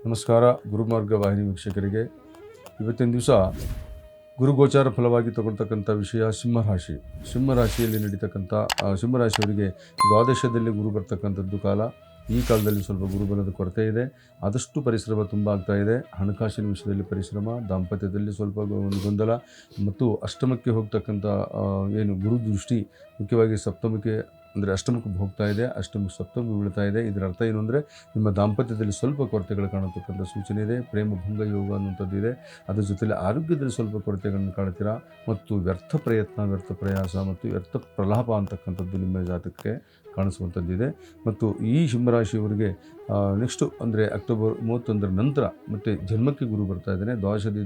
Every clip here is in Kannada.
ನಮಸ್ಕಾರ ಗುರುಮಾರ್ಗ ವಾಹಿನಿ ವೀಕ್ಷಕರಿಗೆ. ಇವತ್ತಿನ ದಿವಸ ಗುರುಗೋಚಾರ ಫಲವಾಗಿ ತಗೊಳ್ತಕ್ಕಂಥ ವಿಷಯ ಸಿಂಹರಾಶಿ. ಸಿಂಹರಾಶಿಯಲ್ಲಿ ನಡೀತಕ್ಕಂಥ ಸಿಂಹರಾಶಿಯವರಿಗೆ ದ್ವಾದಶದಲ್ಲಿ ಗುರು ಬರ್ತಕ್ಕಂಥದ್ದು ಕಾಲ. ಈ ಕಾಲದಲ್ಲಿ ಸ್ವಲ್ಪ ಗುರುಬಲದ ಕೊರತೆ ಇದೆ. ಆದಷ್ಟು ಪರಿಶ್ರಮ ತುಂಬ ಆಗ್ತಾ ಇದೆ. ಹಣಕಾಸಿನ ವಿಷಯದಲ್ಲಿ ಪರಿಶ್ರಮ, ದಾಂಪತ್ಯದಲ್ಲಿ ಸ್ವಲ್ಪ ಒಂದು ಗೊಂದಲ ಮತ್ತು ಅಷ್ಟಮಕ್ಕೆ ಹೋಗ್ತಕ್ಕಂಥ ಏನು ಗುರು ದೃಷ್ಟಿ ಮುಖ್ಯವಾಗಿ ಸಪ್ತಮಕ್ಕೆ ಅಂದರೆ ಅಷ್ಟಮಕ್ಕೆ ಹೋಗ್ತಾ ಇದೆ, ಅಷ್ಟಮಕ್ಕೆ ಸಪ್ತಮಕ್ಕೆ ಬೀಳ್ತಾ ಇದೆ. ಇದರ ಅರ್ಥ ಏನು ಅಂದರೆ ನಿಮ್ಮ ದಾಂಪತ್ಯದಲ್ಲಿ ಸ್ವಲ್ಪ ಕೊರತೆಗಳು ಕಾಣತಕ್ಕಂಥ ಸೂಚನೆ ಇದೆ. ಪ್ರೇಮ ಭಂಗ ಯೋಗ ಅನ್ನುವಂಥದ್ದು ಇದೆ. ಅದರ ಜೊತೆಯಲ್ಲಿ ಆರೋಗ್ಯದಲ್ಲಿ ಸ್ವಲ್ಪ ಕೊರತೆಗಳನ್ನು ಕಾಣ್ತೀರಾ ಮತ್ತು ವ್ಯರ್ಥ ಪ್ರಯತ್ನ, ವ್ಯರ್ಥ ಪ್ರಯಾಸ ಮತ್ತು ವ್ಯರ್ಥ ಪ್ರಲಾಪ ಅಂತಕ್ಕಂಥದ್ದು ನಿಮ್ಮ ಜಾತಕಕ್ಕೆ ಕಾಣಿಸುವಂಥದ್ದಿದೆ. ಮತ್ತು ಈ ಸಿಂಹರಾಶಿಯವರಿಗೆ ನೆಕ್ಸ್ಟು ಅಂದರೆ ಅಕ್ಟೋಬರ್ 31 ನಂತರ ಮತ್ತು ಜನ್ಮಕ್ಕೆ ಗುರು ಬರ್ತಾ ಇದ್ದಾನೆ.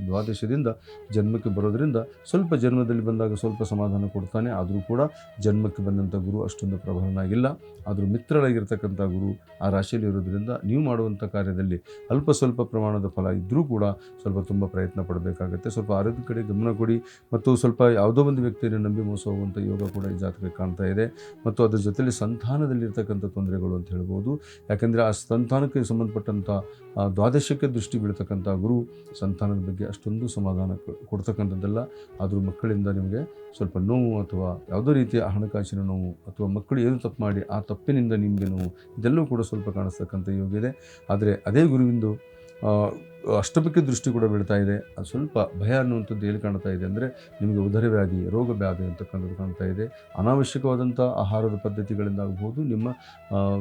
ದ್ವಾದಶದಿಂದ ಜನ್ಮಕ್ಕೆ ಬರೋದರಿಂದ ಸ್ವಲ್ಪ ಜನ್ಮದಲ್ಲಿ ಬಂದಾಗ ಸ್ವಲ್ಪ ಸಮಾಧಾನ ಕೊಡ್ತಾನೆ. ಆದರೂ ಕೂಡ ಜನ್ಮಕ್ಕೆ ಬಂದಂಥ ಗುರು ಅಷ್ಟೊಂದು ಪ್ರಬಲನಾಗಿಲ್ಲ. ಆದರೂ ಮಿತ್ರರಾಗಿರ್ತಕ್ಕಂಥ ಗುರು ಆ ರಾಶಿಯಲ್ಲಿ ಇರೋದರಿಂದ ನೀವು ಮಾಡುವಂಥ ಕಾರ್ಯದಲ್ಲಿ ಅಲ್ಪ ಸ್ವಲ್ಪ ಪ್ರಮಾಣದ ಫಲ ಇದ್ದರೂ ಕೂಡ ಸ್ವಲ್ಪ ತುಂಬ ಪ್ರಯತ್ನ ಪಡಬೇಕಾಗುತ್ತೆ. ಸ್ವಲ್ಪ ಆರೋಗ್ಯದ ಕಡೆ ಗಮನ ಕೊಡಿ ಮತ್ತು ಸ್ವಲ್ಪ ಯಾವುದೋ ಒಂದು ವ್ಯಕ್ತಿಯನ್ನು ನಂಬಿ ಮೋಸ ಹೋಗುವಂಥ ಯೋಗ ಕೂಡ ಈ ಜಾತಕಕ್ಕೆ ಕಾಣ್ತಾ ಇದೆ. ಮತ್ತು ಅದರ ಜೊತೆಯಲ್ಲಿ ಸಂತಾನದಲ್ಲಿರ್ತಕ್ಕಂಥ ತೊಂದರೆಗಳು ಅಂತ ಹೇಳ್ಬೋದು. ಯಾಕೆಂದರೆ ಆ ಸಂತಾನಕ್ಕೆ ಸಂಬಂಧಪಟ್ಟಂಥ ದ್ವಾದಶಕ್ಕೆ ದೃಷ್ಟಿ ಬೀಳ್ತಕ್ಕಂಥ ಗುರು ಸಂತಾನದ ಬಗ್ಗೆ ಅಷ್ಟೊಂದು ಸಮಾಧಾನ ಕೊಡ್ತಕ್ಕಂಥದ್ದಲ್ಲ. ಆದರೂ ಮಕ್ಕಳಿಂದ ನಿಮಗೆ ಸ್ವಲ್ಪ ನೋವು ಅಥವಾ ಯಾವುದೋ ರೀತಿಯ ಹಣಕಾಸಿನ ನೋವು ಅಥವಾ ಮಕ್ಕಳು ಏನು ತಪ್ಪು ಮಾಡಿ ಆ ತಪ್ಪಿನಿಂದ ನಿಮಗೆ ನೋವು, ಇದೆಲ್ಲವೂ ಕೂಡ ಸ್ವಲ್ಪ ಕಾಣಿಸ್ತಕ್ಕಂಥ ಯೋಗ ಇದೆ. ಆದರೆ ಅದೇ ಗುರುವಿಂದು ಅಷ್ಟಮಕ್ಕೆ ದೃಷ್ಟಿ ಕೂಡ ಬೀಳ್ತಾ ಇದೆ. ಅದು ಸ್ವಲ್ಪ ಭಯ ಅನ್ನುವಂಥದ್ದು ಎಲ್ಲಿ ಕಾಣ್ತಾ ಇದೆ ಅಂದರೆ ನಿಮಗೆ ಉದರವ್ಯಾಧಿ, ರೋಗ ವ್ಯಾಧಿ ಅಂತಕ್ಕಂಥದ್ದು ಕಾಣ್ತಾ ಇದೆ. ಅನಾವಶ್ಯಕವಾದಂಥ ಆಹಾರದ ಪದ್ಧತಿಗಳಿಂದ ಆಗಬಹುದು, ನಿಮ್ಮ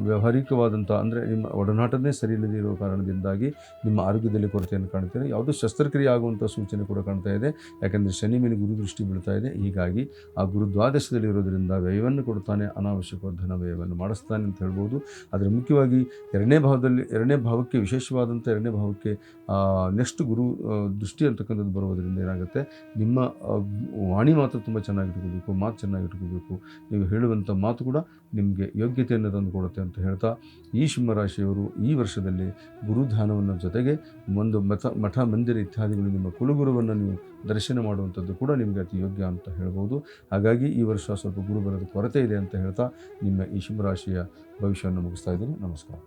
ವ್ಯಾವಹಾರಿಕವಾದಂಥ ಅಂದರೆ ನಿಮ್ಮ ಒಡನಾಟನೇ ಸರಿ ಇಲ್ಲದೇ ಇರೋ ಕಾರಣದಿಂದಾಗಿ ನಿಮ್ಮ ಆರೋಗ್ಯದಲ್ಲಿ ಕೊರತೆಯನ್ನು ಕಾಣ್ತೀರಿ. ಯಾವುದೋ ಶಸ್ತ್ರಕ್ರಿಯೆ ಆಗುವಂಥ ಸೂಚನೆ ಕೂಡ ಕಾಣ್ತಾ ಇದೆ. ಯಾಕೆಂದರೆ ಶನಿ ಮೇಲೆ ಗುರು ದೃಷ್ಟಿ ಬೀಳ್ತಾ ಇದೆ. ಹೀಗಾಗಿ ಆ ಗುರು ದ್ವಾದಶದಲ್ಲಿ ಇರೋದರಿಂದ ವ್ಯಯವನ್ನು ಕೊಡ್ತಾನೆ, ಅನಾವಶ್ಯಕವಾದ ಧನ ವ್ಯಯವನ್ನು ಮಾಡಿಸ್ತಾನೆ ಅಂತ ಹೇಳ್ಬೋದು. ಆದರೆ ಮುಖ್ಯವಾಗಿ ಎರಡನೇ ಭಾವಕ್ಕೆ ವಿಶೇಷವಾದಂಥ ಎರಡನೇ ಭಾವಕ್ಕೆ ನೆಕ್ಸ್ಟ್ ಗುರು ದೃಷ್ಟಿ ಅಂತಕ್ಕಂಥದ್ದು ಬರೋದರಿಂದ ಏನಾಗುತ್ತೆ, ನಿಮ್ಮ ವಾಣಿ ಮಾತು ತುಂಬ ಚೆನ್ನಾಗಿಟ್ಕೋಬೇಕು, ಮಾತು ಚೆನ್ನಾಗಿಟ್ಕೋಬೇಕು. ನೀವು ಹೇಳುವಂಥ ಮಾತು ಕೂಡ ನಿಮಗೆ ಯೋಗ್ಯತೆಯನ್ನು ತಂದು ಕೊಡುತ್ತೆ ಅಂತ ಹೇಳ್ತಾ, ಈ ಸಿಂಹರಾಶಿಯವರು ಈ ವರ್ಷದಲ್ಲಿ ಗುರುಧ್ಯಾನವನ್ನು ಜೊತೆಗೆ ಒಂದು ಮಠ ಮಂದಿರ ಇತ್ಯಾದಿಗಳು ನಿಮ್ಮ ಕುಲಗುರುವನ್ನು ನೀವು ದರ್ಶನ ಮಾಡುವಂಥದ್ದು ಕೂಡ ನಿಮಗೆ ಅತಿ ಯೋಗ್ಯ ಅಂತ ಹೇಳ್ಬೋದು. ಹಾಗಾಗಿ ಈ ವರ್ಷ ಸ್ವಲ್ಪ ಗುರುಬಲದ ಕೊರತೆ ಇದೆ ಅಂತ ಹೇಳ್ತಾ ನಿಮ್ಮ ಈ ಸಿಂಹರಾಶಿಯ ಭವಿಷ್ಯವನ್ನು ಮುಗಿಸ್ತಾ ಇದ್ದೀನಿ. ನಮಸ್ಕಾರ.